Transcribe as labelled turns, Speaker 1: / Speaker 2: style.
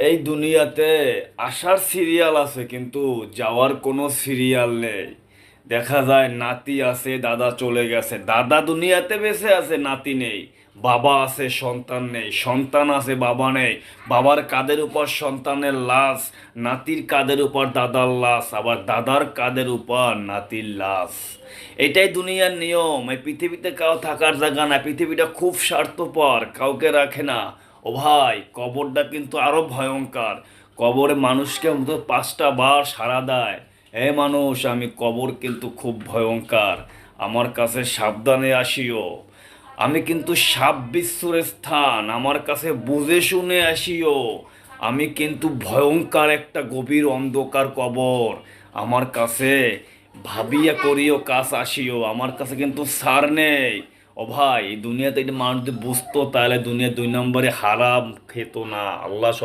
Speaker 1: এই দুনিয়াতে আসার সিরিয়াল আছে কিন্তু যাওয়ার কোনো সিরিয়াল নেই। দেখা যায় নাতি আছে, দাদা চলে গেছে, দাদা দুনিয়াতে বেঁচে আছে, নাতি নেই। বাবা আছে, সন্তান নেই, সন্তান আছে, বাবা নেই। বাবার কাঁধের উপর সন্তানের লাশ, নাতির কাঁধের উপর দাদার লাশ, আবার দাদার কাঁধের উপর নাতির লাশ। এটাই দুনিয়ার নিয়ম। এই পৃথিবীতে কাউ থাকার জায়গা না, পৃথিবীটা খুব স্বার্থপর, কাউকে রাখে না। ও ভাই, কবরটা কিন্তু আরো ভয়ঙ্কর। কবরে মানুষকে অন্তত 5টা বার সাড়া দেয়, হে মানুষ, আমি কবর কিন্তু খুব ভয়ঙ্কর, আমার কাছে সাবধানে আসিও। আমি কিন্তু সাপ বিচ্ছুর স্থান, আমার কাছে বুঝে শুনে আসিও। আমি কিন্তু ভয়ঙ্কর একটা গভীর অন্ধকার কবর, আমার কাছে ভাবিয়া করিও কাজ আসিও, আমার কাছে কিন্তু সার নেই। ও ভাই, এই দুনিয়াতে এটা মানুষ যদি বুঝতো তাহলে দুনিয়া 2 নম্বরে হারাম খেত না। আল্লাহ